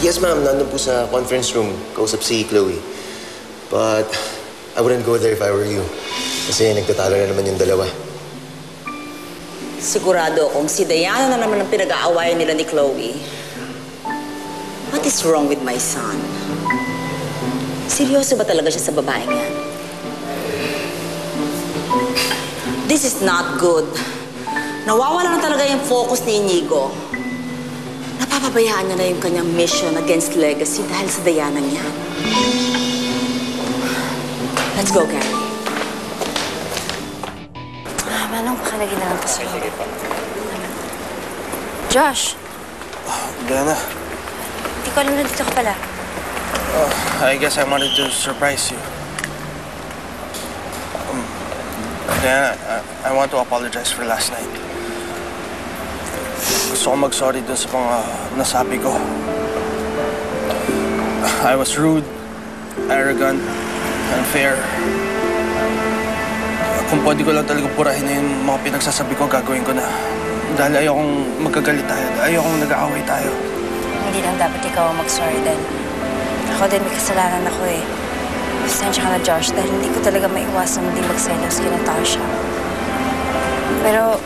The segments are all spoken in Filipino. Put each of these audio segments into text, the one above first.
Yes, ma'am. Nandun po sa conference room. Kausap si Chloe. But I wouldn't go there if I were you. Kasi nagtatalo na naman yung dalawa. Sigurado akong si Diana na naman ang pinag-aawayan nila ni Chloe. What is wrong with my son? Seryoso ba talaga siya sa babaeng yan? This is not good. Nawawala na talaga yung focus ni Inigo. Napapabayaan niya na yung kanyang mission against Legacy dahil sa Diana niya. Let's go, Gary. Manong, pakalagin na lang ito sa'yo. Sige pa. Josh! Diana. Hindi ko alam na dito ka pala. I guess I wanted to surprise you. Diana, I want to apologize for last night. Gusto ko mag-sorry dun sa mga nasabi ko. I was rude, arrogant, unfair. Kung pwede ko lang talaga purahin na yung mga pinagsasabi ko, gagawin ko na. Dahil ayokong magkagalit tayo, ayokong nag-aaway tayo. Hindi lang dapat ikaw ang mag-sorry dahil ako din may kasalanan ako eh. Pasensya ka na, Josh, dahil hindi ko talaga maiwasan hindi magselos kina Tasha. Pero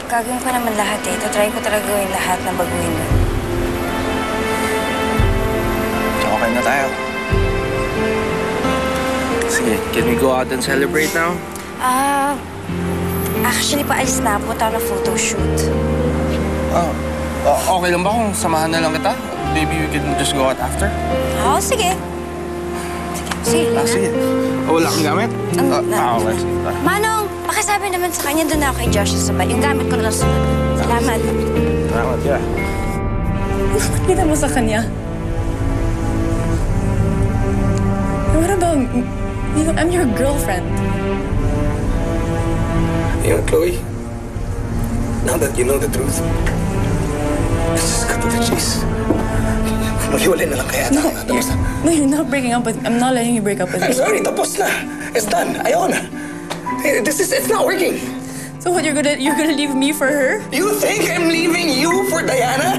gagawin ko naman lahat eh. Tatry ko talaga gawin lahat na baguhin yun. Okay na tayo. Sige, can we go out and celebrate now? Actually, paalis na. Punta na photoshoot. Okay lang ba kung samahan na lang kita? Maybe we can just go out after? Oo, sige. Sige. Sige. Wala kang gamit? Okay. Manong, pakisabi naman sa kanya doon ako kay Josh sa sabay. Yung gamit ko na lang sunod. Salamat. Salamat, yeah. Kita mo sa kanya. What about, I'm your girlfriend. You know, Chloe, now that you know the truth, let's just cut to the chase. Maghiwalay na lang kaya tayo. Tapos na. No, you're not breaking up with, I'm not letting you break up with me. I'm sorry, tapos na. It's done. Ayoko na. It's not working. So what, you're gonna leave me for her? You think I'm leaving you for Diana?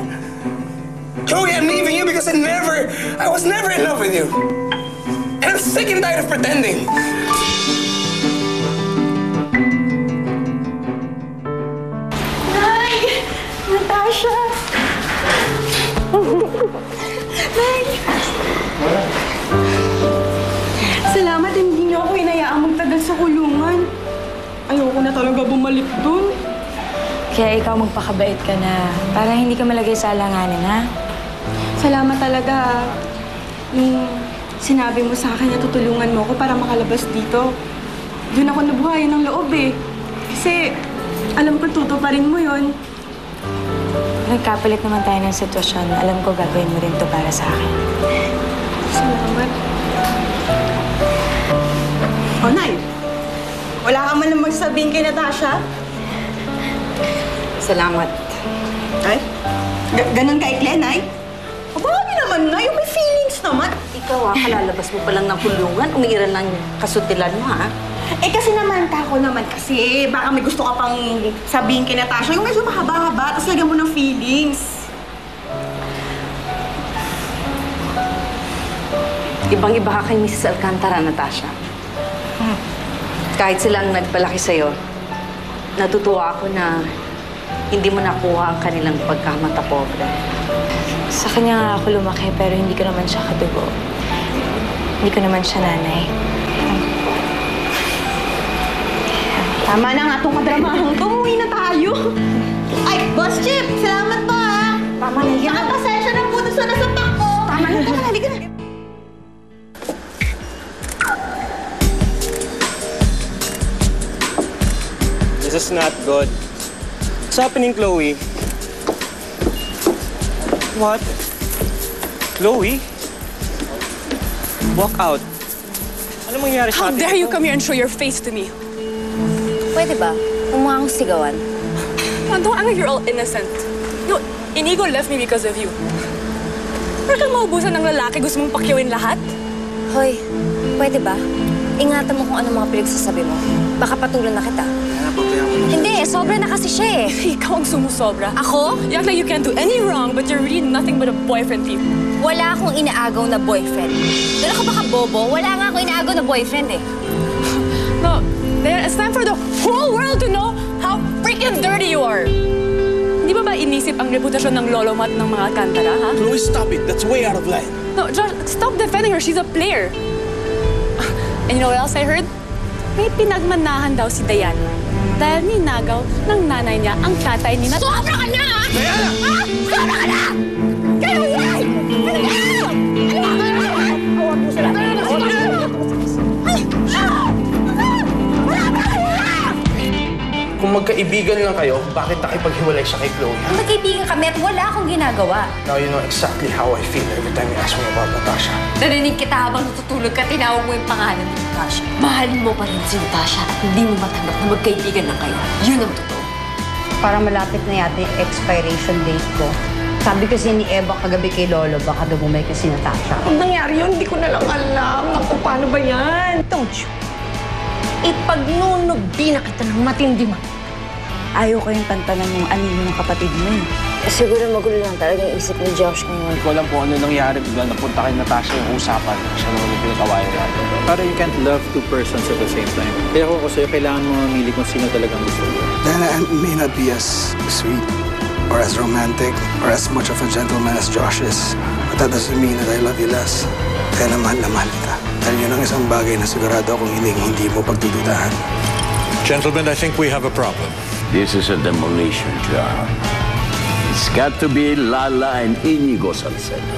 Chloe, I'm leaving you because I was never in love with you. And I'm sick and tired of pretending. Natasha! Nay! Salamat, hindi niyo ako inayaang magtagal sa kulungan. Ayoko na talaga bumalik dun. Kaya ikaw magpakabait ka na para hindi ka malagay sa alanganin, ha? Salamat talaga. Nung sinabi mo sa akin na tutulungan mo ako para makalabas dito, doon ako nabuhayan ng loob eh. Kasi alam ko tutuparin mo yon. Nagkapalit naman tayo ng sitwasyon. Alam ko gagawin mo rin to para sa akin. Salamat. Oh, Nay! Wala ka man lang magsabihin kay Natasha? Salamat. Ay? Ganon ka ikli, Nay? Abagi naman, Nay. May feelings naman. Ikaw kalalabas mo pa lang ng kulungan. Umiiral ng kasutilan mo, ha? Eh kasi naman, tako naman kasi. Baka may gusto ka pang sabihin kay Natasha. Yung medyo mahaba-haba, tapos lagyan mo ng feelings. Ibang-iba ka kay Mrs. Alcantara, Natasha. Kahit silang nagpalaki sa'yo, natutuwa ako na hindi mo nakuha ang kanilang pagkamata pobre. Sa kanya nga ako lumaki, pero hindi ko naman siya kadugo. Hindi ko naman siya nanay. Tama na nga itong kadramahan to. Umuwi na tayo. Ay, Boss Chip! Salamat po, ha? Tama na yan. Nakapasensya na po doon sa nasapak ko. Tama na, tama. Halika na. This is not good. What's happening, Chloe? What? Chloe? Walk out. Ano mangyari sa How atin? dare you come here and show your face to me? Pwede ba? Huwag mo akong sigawan. Don't act like you're all innocent. No, Inigo left me because of you. Pero kang maubusan ng lalaki, gusto mong pakyawin lahat? Hoy, pwede ba? Ingatan mo kung ano mga pinagsasabi mo. Baka patulan na kita. pabayaan mo na. Hindi, sobra na kasi siya eh. Ikaw ang sumusobra. Ako? You act like you can't do any wrong, but you're really nothing but a boyfriend thief. Wala akong inaagaw na boyfriend. Doon ako baka bobo, wala nga akong inaagaw na boyfriend eh. No, Diana, it's time for the whole world to know how freaking dirty you are. Hindi ba inisip ang reputasyon ng lolo mo at ng mga Alcantara, ha? Chloe, stop it. That's way out of line. No, Josh, stop defending her. She's a player. And you know what else I heard? May pinagmanahan daw si Diana dahil ninagaw ng nanay niya ang tatay ni Nat... Sobra ka na! Diana! Ha? Sobra ka na! Kayo yan! Ano yan? Awag mo sila! Kung magkaibigan lang kayo, bakit nakipaghiwalay siya kay Chloe? Ha? Magkaibigan kami at wala akong ginagawa. Now you know exactly how I feel every time you ask me about Natasha. Narinig kita habang natutulog ka, tinawag mo yung pangalan ni Natasha. Mahalin mo pa rin si Natasha at hindi mo matanggap na magkaibigan lang kayo. Yun ang totoo. Para malapit na yata yung expiration date ko. Sabi kasi ni Eva kagabi kay Lolo, baka dumumay kasi Natasha. Ang nangyari yun, hindi ko na lang alam. Naku, paano ba yan? Don't you? Ipagnunubi na kita ng matindi man. Ayaw ko yung tantanan yung anino ng kapatid mo eh. Siguro magulo lang talaga yung isip ni Josh ngayon. Hindi ko alam kung ano nangyari. Bigla napunta kay Natasha yung usapan. Siya naman yung pinag-awayan natin. Para you can't love two persons at the same time. Kaya ako sa'yo, kailangan mo mamili kung sino talagang gusto mo. Diana, I may not be as sweet or as romantic or as much of a gentleman as Josh is. But that doesn't mean that I love you less. Kaya na mahal kita. Dahil yun ang isang bagay na sigurado akong hindi mo pagdududahan. Gentlemen, I think we have a problem. This is a demolition job. It's got to be Lala and Inigo Salcedo.